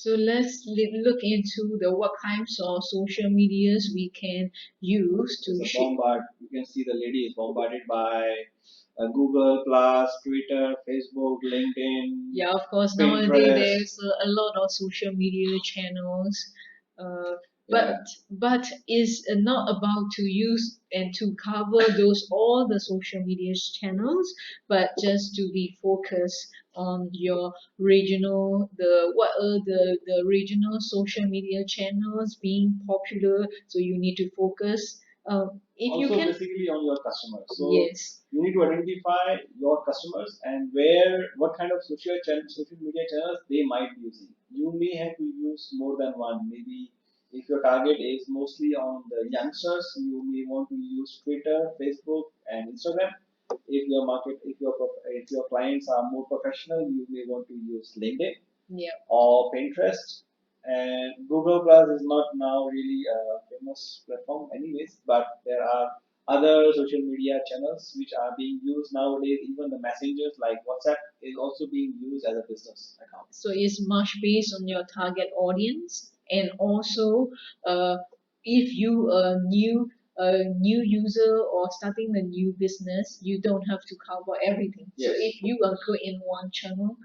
So let's look into the what kinds of social medias we can use to There's a share. bombard. You can see the lady is bombarded by Google Plus, Twitter, Facebook, LinkedIn, Yeah, of course, nowadays Pinterest. there's a lot of social media channels, uh, Yeah. but is not about to use and to cover those all the social media channels, but just to be focused on your regional what are the regional social media channels being popular. So you need to focus. If you Also can, basically on your customers. So yes. you need to identify your customers and what kind of social media channels they might be using. You may have to use more than one. Maybe if your target is mostly on the youngsters, you may want to use Twitter, Facebook, and Instagram. If your clients are more professional, you may want to use LinkedIn Yeah. or Pinterest. And Google Plus is not now really a famous platform, anyways, but there are other social media channels which are being used nowadays. Even the messengers like WhatsApp is also being used as a business account. So it's much based on your target audience, and also if you are new user or starting a new business, you don't have to cover everything. So Yes. if you are good in one channel,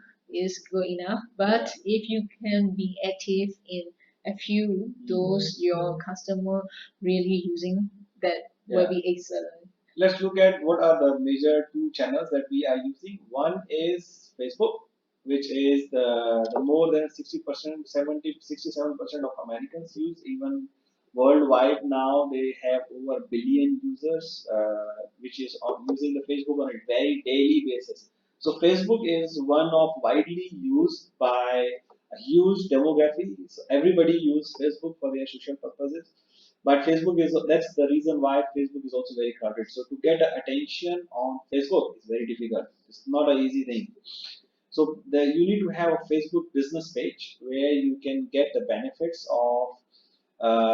is good enough. But if you can be active in a few, those your customer really using, that will be excellent. Let's look at what are the major two channels that we are using. One is Facebook, which is the more than 60%, 70, 67% of Americans use. Even worldwide now, they have over a billion users, which is using the Facebook on a very daily basis. So Facebook is one of widely used by a huge demography. So everybody use Facebook for their social purposes. But Facebook is that's the reason why Facebook is also very crowded. So to get attention on Facebook is very difficult. It's not an easy thing. So you need to have a Facebook business page where you can get the benefits of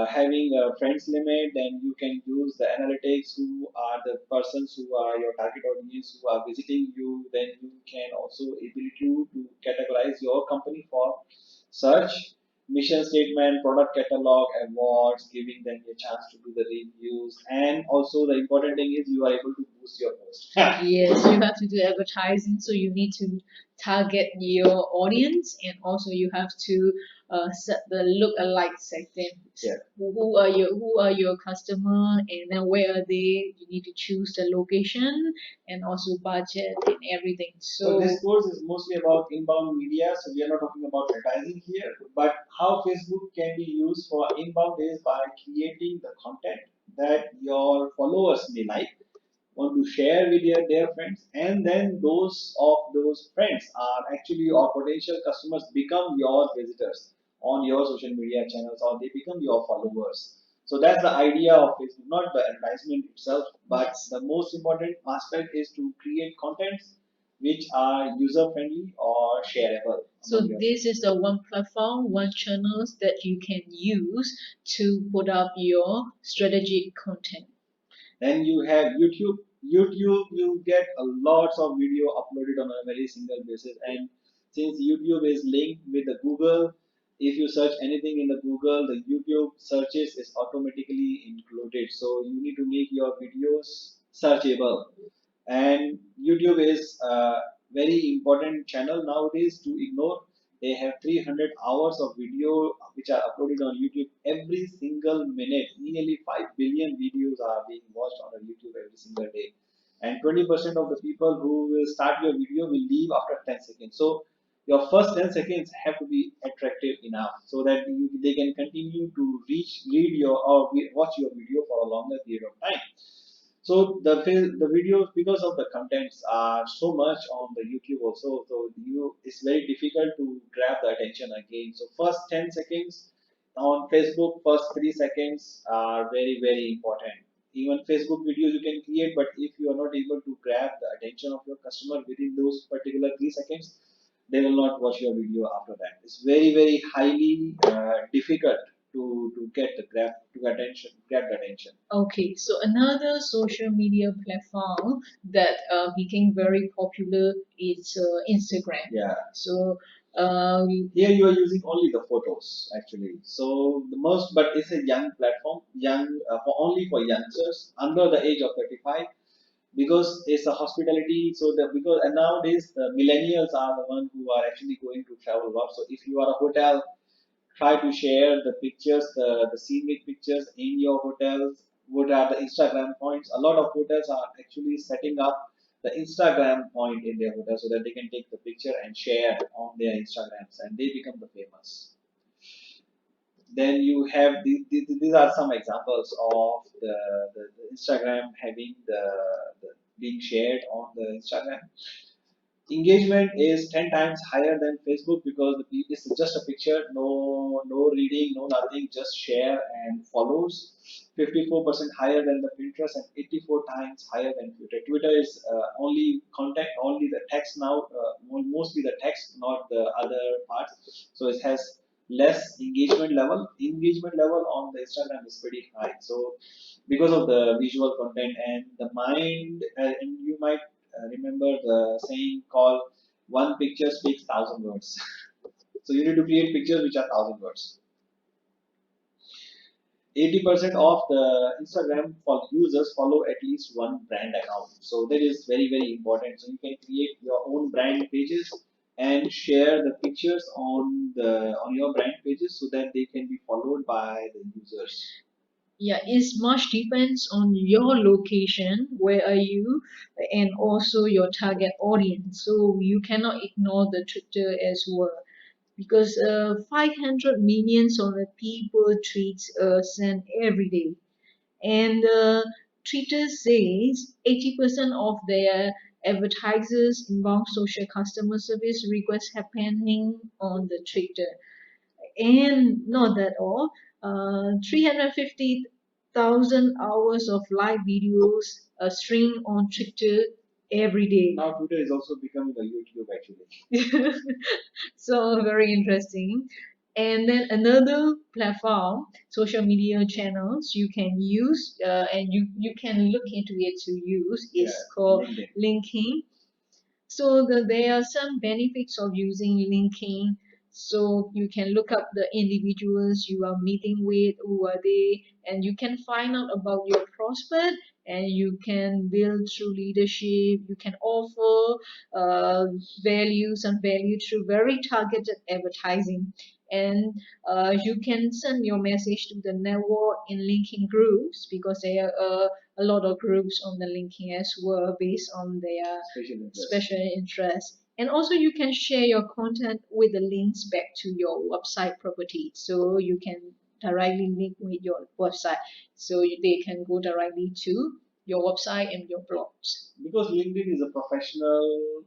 having a friends limit. Then you can use the analytics who are the persons who are your target audience who are visiting you. Then you can also ability to categorize your company for search, mission statement, product catalog, awards, giving them a chance to do the reviews. And also the important thing is you are able to boost your post. Yes, you have to do advertising, so you need to target your audience, and also you have to set the look-alike segment. Yeah. Who are your customer, and then where are they? You need to choose the location and also budget and everything. So So this course is mostly about inbound media. So we are not talking about advertising here, but how Facebook can be used for inbound is by creating the content that your followers may like, want to share with their friends, and then those of those friends are actually or potential customers become your visitors on your social media channels or they become your followers. So that's the idea of Facebook, not the advertisement itself, but the most important aspect is to create contents which are user friendly or shareable. so this is the one platform, one channels that you can use to put up your strategic content. Then you have YouTube. YouTube, you get a lots of video uploaded on a very single basis. And since YouTube is linked with the Google, if you search anything in the Google, the YouTube searches is automatically included. So you need to make your videos searchable. And YouTube is a very important channel nowadays to ignore. They have 300 hours of video which are uploaded on YouTube every single minute. Nearly 5 billion videos are being watched on a YouTube every single day. And 20% of the people who will start your video will leave after 10 seconds. So your first 10 seconds have to be attractive enough so that they can continue to read your or watch your video for a longer period of time. So the videos because of the contents are so much on the YouTube also, so you it's very difficult to grab the attention again. So first 10 seconds on Facebook, first 3 seconds are very important. Even Facebook videos you can create, but if you are not able to grab the attention of your customer within those particular 3 seconds, they will not watch your video after that. It's very highly difficult to get the grab the attention. Okay, so another social media platform that became very popular is Instagram. Yeah. So Uh, Here you are using only the photos actually. So the most, but it's a young platform, young for only for youngsters under the age of 35 because it's a hospitality. So the because and nowadays the millennials are the one who are actually going to travel a lot. So if you are a hotel, try to share the pictures, the scenic pictures in your hotels. What are the Instagram points? A lot of hotels are actually setting up the Instagram point in their hotel so that they can take the picture and share on their Instagrams and they become the famous. Then you have these are some examples of the Instagram having the being shared on the Instagram. Engagement is 10 times higher than Facebook because it's just a picture, no reading, no nothing, just share and follows. 54% higher than the Pinterest and 84 times higher than Twitter. Twitter is only content, only the text now, mostly the text, not the other parts. So it has less engagement level. Engagement level on the Instagram is pretty high. So because of the visual content and the mind, and you might remember the saying called one picture speaks thousand words. So you need to create pictures which are thousand words. 80% of the Instagram for users follow at least one brand account. So that is very, very important. So you can create your own brand pages and share the pictures on your brand pages so that they can be followed by the users. yeah, it much depends on your location, where are you, and also your target audience. So you cannot ignore the Twitter as well because 500 millions of the people tweets send every day, and Twitter says 80% of their advertisers inbound social customer service requests happening on the Twitter. And not that all, 350,000 hours of live videos streamed on Twitter every day. Now Twitter is also becoming a YouTube actually. So very interesting. And then another platform, social media channels you can use, and you can look into it to use, is Yeah, called LinkedIn. LinkedIn. So there are some benefits of using LinkedIn. So you can look up the individuals you are meeting with, who are they, and you can find out about your prospect, and you can build through leadership. You can offer uh, some value through very targeted advertising. And you can send your message to the network in LinkedIn groups because there are a lot of groups on the LinkedIn as well based on their Special interest. special interest. And also you can share your content with the links back to your website property. So you can directly link with your website. So they can go directly to your website and your blogs. Because LinkedIn is a professional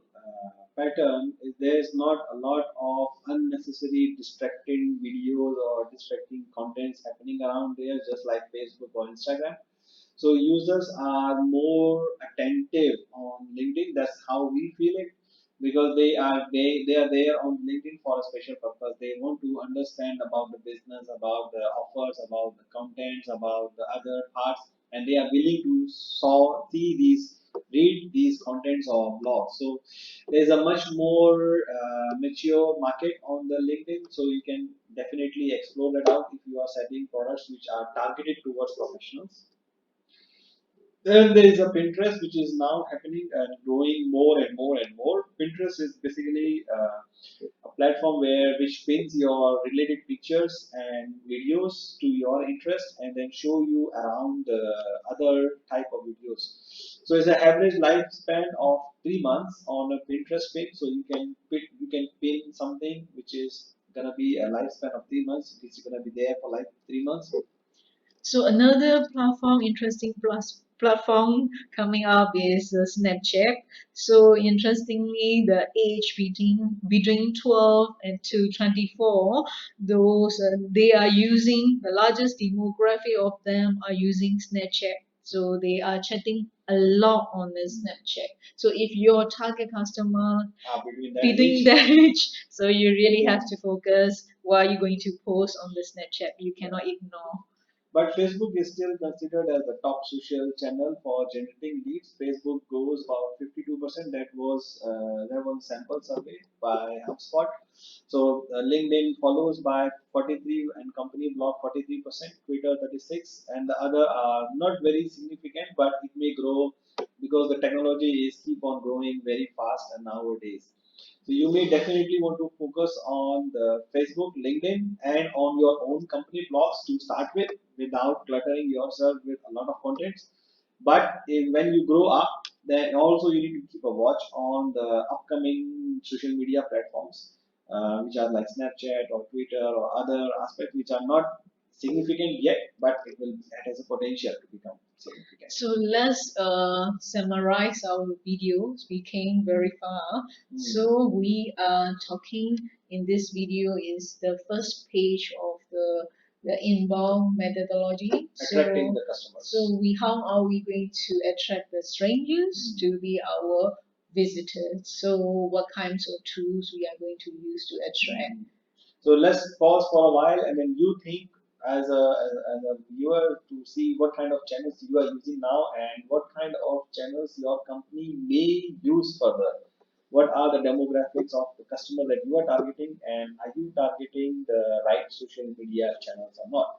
pattern, there's not a lot of unnecessary distracting videos or distracting contents happening around there, just like Facebook or Instagram. So users are more attentive on LinkedIn. That's how we feel it because they are there on LinkedIn for a special purpose. They want to understand about the business, about the offers, about the contents, about the other parts, and they are willing to read these contents or blogs. So there's a much more mature market on the LinkedIn. So you can definitely explore that out if you are selling products which are targeted towards professionals. Then there is a Pinterest, which is now happening and growing more and more and more. Pinterest is basically a platform which pins your related pictures and videos to your interest, and then show you around other type of videos. So it's an average lifespan of 3 months on a Pinterest pin. So you can pin something which is gonna be a lifespan of 3 months. It's gonna be there for like 3 months. So another platform, interesting plus platform coming up is Snapchat. So interestingly, the age between 12 and to 24, those they are using the largest demography of them are using Snapchat. So they are chatting a lot on the Snapchat. So if your target customer Between that within age. that age, so you really have to focus what you're going to post on the Snapchat. You cannot ignore. But Facebook is still considered as the top social channel for generating leads. Facebook goes about 52%. That was a sample survey by HubSpot. So LinkedIn follows by 43 and company blog 43%, Twitter 36, and the other are not very significant, but it may grow because the technology is keep on growing very fast and nowadays. So you may definitely want to focus on the Facebook, LinkedIn, and on your own company blogs to start with, without cluttering yourself with a lot of contents. But when you grow up, then also you need to keep a watch on the upcoming social media platforms, which are like Snapchat or Twitter or other aspects which are not significant yet, but it has a potential to become significant. So let's summarize our videos. We came very far. So we are talking in this video is the first page of the inbound methodology. Attracting So the customers. so we how are we going to attract the strangers to be our visitors? So what kinds of tools we are going to use to attract? So let's pause for a while and then you think as a viewer to see what kind of channels you are using now and what kind of channels your company may use further. What are the demographics of the customer that you are targeting and are you targeting the right social media channels or not?